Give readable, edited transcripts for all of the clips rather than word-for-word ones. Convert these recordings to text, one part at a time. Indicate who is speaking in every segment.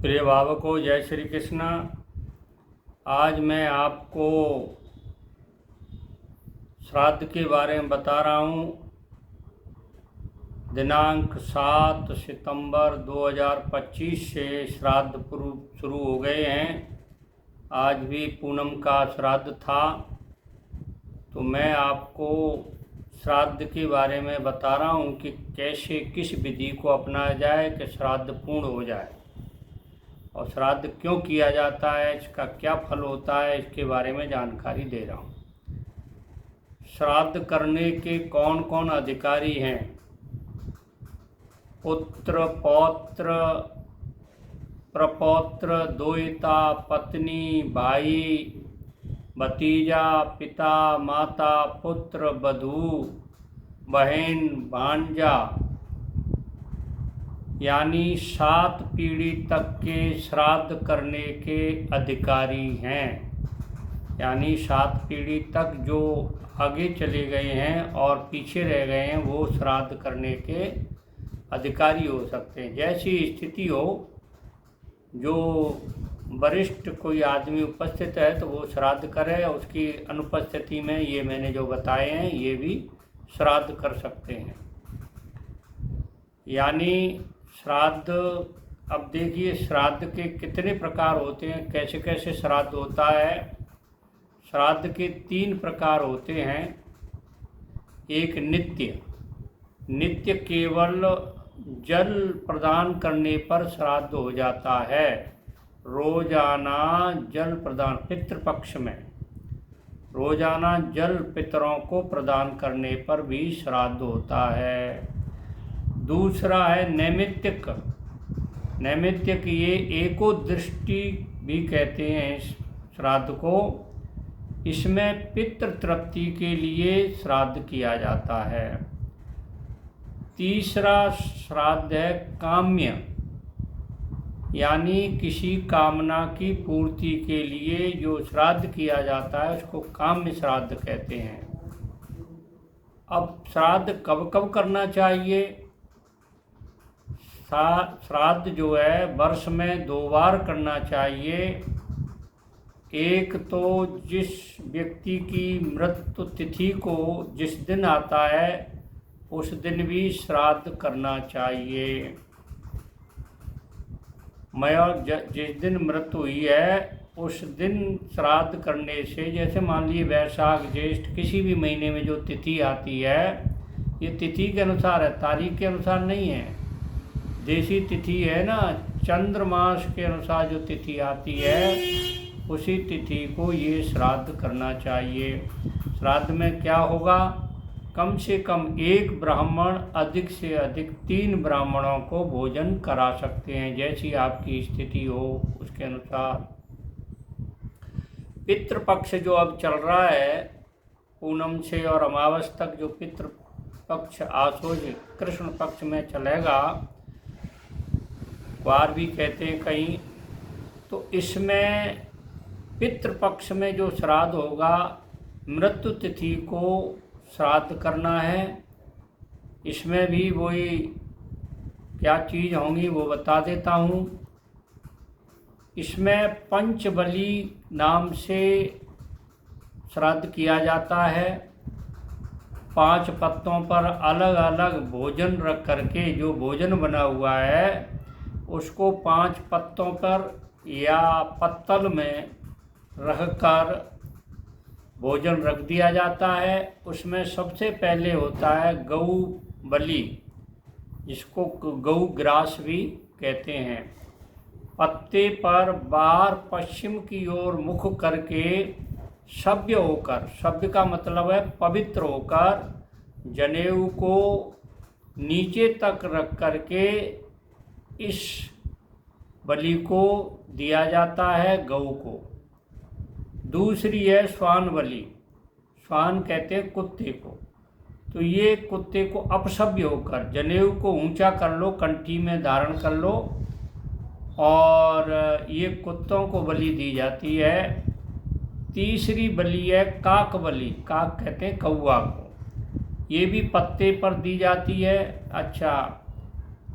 Speaker 1: प्रिय भावकों, जय श्री कृष्ण। आज मैं आपको श्राद्ध के बारे में बता रहा हूँ। दिनांक 7 सितंबर 2025 से श्राद्ध पूर्व शुरू हो गए हैं। आज भी पूनम का श्राद्ध था, तो मैं आपको श्राद्ध के बारे में बता रहा हूँ कि कैसे किस विधि को अपनाया जाए कि श्राद्ध पूर्ण हो जाए और श्राद्ध क्यों किया जाता है, इसका क्या फल होता है, इसके बारे में जानकारी दे रहा हूँ। श्राद्ध करने के कौन कौन अधिकारी हैं? पुत्र, पौत्र, प्रपौत्र, दोहिता, पत्नी, भाई, भतीजा, पिता, माता, पुत्र, बधू, बहन, भांजा, यानी 7 पीढ़ी तक के श्राद्ध करने के अधिकारी हैं। यानी 7 पीढ़ी तक जो आगे चले गए हैं और पीछे रह गए हैं, वो श्राद्ध करने के अधिकारी हो सकते हैं। जैसी स्थिति हो, जो वरिष्ठ कोई आदमी उपस्थित है तो वो श्राद्ध करे, उसकी अनुपस्थिति में ये मैंने जो बताए हैं ये भी श्राद्ध कर सकते हैं। यानी श्राद्ध, अब देखिए श्राद्ध के कितने प्रकार होते हैं, कैसे कैसे श्राद्ध होता है। श्राद्ध के 3 प्रकार होते हैं। एक नित्य केवल जल प्रदान करने पर श्राद्ध हो जाता है। रोजाना जल प्रदान, पितृपक्ष में रोजाना जल पितरों को प्रदान करने पर भी श्राद्ध होता है। दूसरा है नैमित्तिक, ये एको दृष्टि भी कहते हैं श्राद्ध को। इसमें पितृ तृप्ति के लिए श्राद्ध किया जाता है। तीसरा श्राद्ध है काम्य, यानी किसी कामना की पूर्ति के लिए जो श्राद्ध किया जाता है उसको काम्य श्राद्ध कहते हैं। अब श्राद्ध कब कब करना चाहिए? श्राद्ध जो है वर्ष में 2 बार करना चाहिए। एक तो जिस व्यक्ति की मृत्यु तिथि को जिस दिन आता है उस दिन भी श्राद्ध करना चाहिए। जिस दिन मृत्यु हुई है उस दिन श्राद्ध करने से, जैसे मान लीजिए वैशाख ज्येष्ठ किसी भी महीने में जो तिथि आती है, ये तिथि के अनुसार है, तारीख के अनुसार नहीं है। देशी तिथि है ना, चंद्रमास के अनुसार जो तिथि आती है उसी तिथि को ये श्राद्ध करना चाहिए। श्राद्ध में क्या होगा? कम से कम 1 ब्राह्मण, अधिक से अधिक 3 ब्राह्मणों को भोजन करा सकते हैं, जैसी आपकी स्थिति हो उसके अनुसार। पितृपक्ष जो अब चल रहा है, पूनम से और अमावस तक जो पितृपक्ष आसोज कृष्ण पक्ष में चलेगा, वार भी कहते हैं कहीं, तो इसमें पितृपक्ष में जो श्राद्ध होगा, मृत्यु तिथि को श्राद्ध करना है। इसमें भी वही क्या चीज़ होंगी वो बता देता हूँ। इसमें पंचबली नाम से श्राद्ध किया जाता है। 5 पत्तों पर अलग अलग भोजन रख करके, जो भोजन बना हुआ है उसको 5 पत्तों पर या पत्तल में रखकर भोजन रख दिया जाता है। उसमें सबसे पहले होता है गऊ बलि, जिसको गऊ ग्रास भी कहते हैं। पत्ते पर बाहर पश्चिम की ओर मुख करके सभ्य होकर, सभ्य का मतलब है पवित्र होकर, जनेऊ को नीचे तक रख करके इस बलि को दिया जाता है गऊ को। दूसरी है श्वान बलि, श्वान कहते हैं कुत्ते को। तो ये कुत्ते को अपसभ्य होकर जनेऊ को ऊंचा कर लो, कंठी में धारण कर लो, और ये कुत्तों को बलि दी जाती है। तीसरी बलि है काक बलि, काक कहते हैं कौवा को, ये भी पत्ते पर दी जाती है। अच्छा,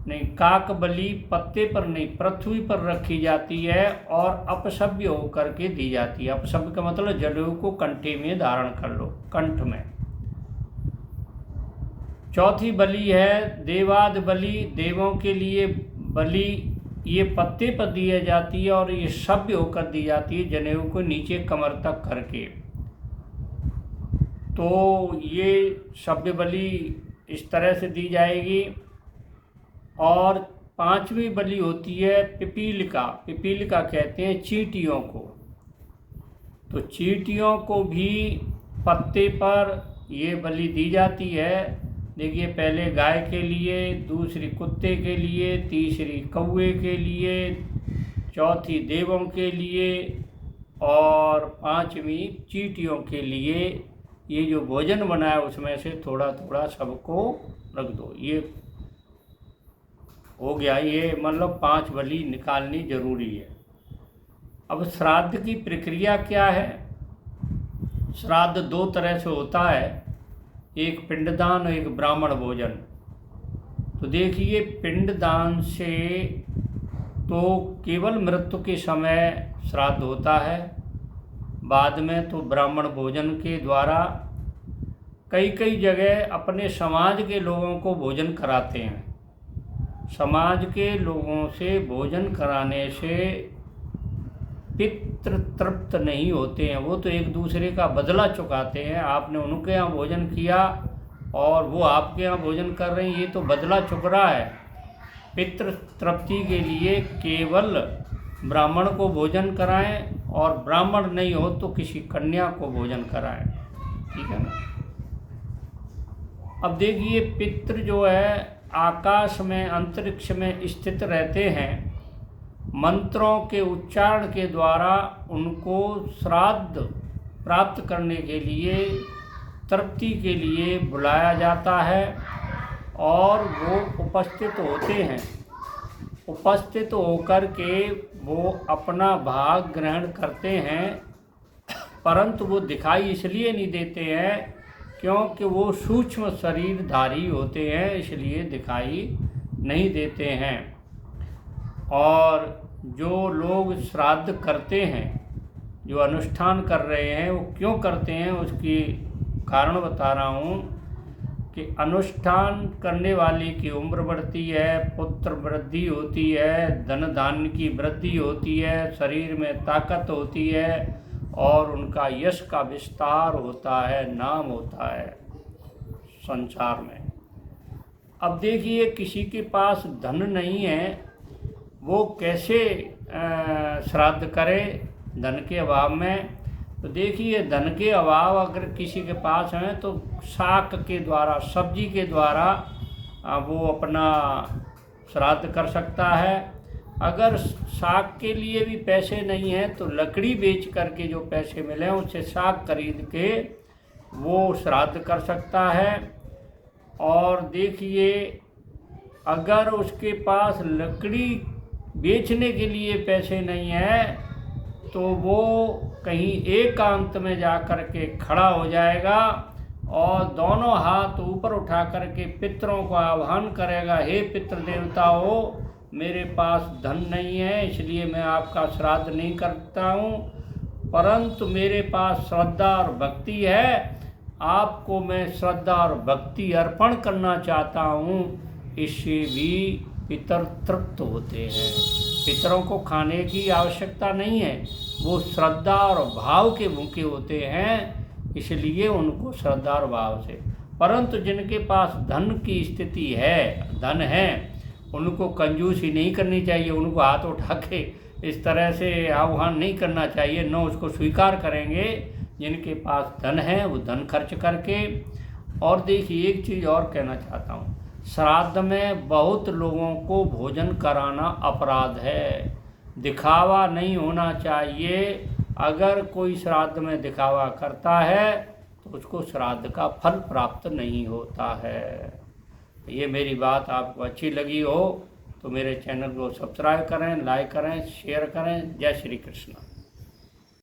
Speaker 1: नहीं, काक बलि पत्ते पर नहीं, पृथ्वी पर रखी जाती है और अपसभ्य होकर के दी जाती है। अपसभ्य का मतलब जनेऊ को कंठे में धारण कर लो, कंठ में। चौथी बलि है देवाद बलि, देवों के लिए बलि, ये पत्ते पर दी जाती है और ये सभ्य होकर दी जाती है, जनेऊ को नीचे कमर तक करके। तो ये सभ्य बलि इस तरह से दी जाएगी। और पांचवी बलि होती है पिपीलिका। पिपीलिका कहते हैं चींटियों को। तो चींटियों को भी पत्ते पर ये बलि दी जाती है। देखिए, पहले गाय के लिए, दूसरी कुत्ते के लिए, तीसरी कौवे के लिए, चौथी देवों के लिए और पांचवी चींटियों के लिए। ये जो भोजन बना है उसमें से थोड़ा थोड़ा सबको रख दो। ये हो गया, ये मतलब 5 बलि निकालनी जरूरी है। अब श्राद्ध की प्रक्रिया क्या है? श्राद्ध 2 तरह से होता है, एक पिंडदान और एक ब्राह्मण भोजन। तो देखिए, पिंडदान से तो केवल मृत्यु के समय श्राद्ध होता है, बाद में तो ब्राह्मण भोजन के द्वारा कई कई जगह अपने समाज के लोगों को भोजन कराते हैं। समाज के लोगों से भोजन कराने से पितृ तृप्त नहीं होते हैं, वो तो एक दूसरे का बदला चुकाते हैं। आपने उनके यहाँ भोजन किया और वो आपके यहाँ भोजन कर रहे हैं, ये तो बदला चुक रहा है। पितृ तृप्ति के लिए केवल ब्राह्मण को भोजन कराएं और ब्राह्मण नहीं हो तो किसी कन्या को भोजन कराएं, ठीक है ना। अब देखिए, पितृ जो है आकाश में, अंतरिक्ष में स्थित रहते हैं। मंत्रों के उच्चारण के द्वारा उनको श्राद्ध प्राप्त करने के लिए, तृप्ति के लिए बुलाया जाता है और वो उपस्थित होते हैं। उपस्थित होकर के वो अपना भाग ग्रहण करते हैं, परंतु वो दिखाई इसलिए नहीं देते हैं क्योंकि वो सूक्ष्म शरीरधारी होते हैं, इसलिए दिखाई नहीं देते हैं। और जो लोग श्राद्ध करते हैं, जो अनुष्ठान कर रहे हैं, वो क्यों करते हैं उसकी कारण बता रहा हूँ कि अनुष्ठान करने वाले की उम्र बढ़ती है, पुत्र वृद्धि होती है, धन धान्य की वृद्धि होती है, शरीर में ताकत होती है और उनका यश का विस्तार होता है, नाम होता है संसार में। अब देखिए, किसी के पास धन नहीं है, वो कैसे श्राद्ध करे धन के अभाव में? तो देखिए, धन के अभाव अगर किसी के पास है तो शाक के द्वारा, सब्जी के द्वारा वो अपना श्राद्ध कर सकता है। अगर शाक के लिए भी पैसे नहीं हैं तो लकड़ी बेच करके जो पैसे मिले उससे शाक खरीद के वो श्राद्ध कर सकता है। और देखिए, अगर उसके पास लकड़ी बेचने के लिए पैसे नहीं है तो वो कहीं एकांत में जा कर के खड़ा हो जाएगा और दोनों हाथ ऊपर उठा करके पितरों को आह्वान करेगा, हे पितृ देवताओं, मेरे पास धन नहीं है इसलिए मैं आपका श्राद्ध नहीं करता हूँ, परंतु मेरे पास श्रद्धा और भक्ति है, आपको मैं श्रद्धा और भक्ति अर्पण करना चाहता हूँ। इससे भी पितर तृप्त होते हैं। पितरों को खाने की आवश्यकता नहीं है, वो श्रद्धा और भाव के भूखे होते हैं, इसलिए उनको श्रद्धा और भाव से। परंतु जिनके पास धन की स्थिति है, धन है, उनको कंजूसी नहीं करनी चाहिए, उनको हाथ उठा के इस तरह से आह्वान नहीं करना चाहिए, न उसको स्वीकार करेंगे। जिनके पास धन है वो धन खर्च करके। और देखिए, एक चीज़ और कहना चाहता हूँ, श्राद्ध में बहुत लोगों को भोजन कराना अपराध है, दिखावा नहीं होना चाहिए। अगर कोई श्राद्ध में दिखावा करता है तो उसको श्राद्ध का फल प्राप्त नहीं होता है। ये मेरी बात आपको अच्छी लगी हो तो मेरे चैनल को सब्सक्राइब करें, लाइक करें, शेयर करें। जय श्री कृष्ण।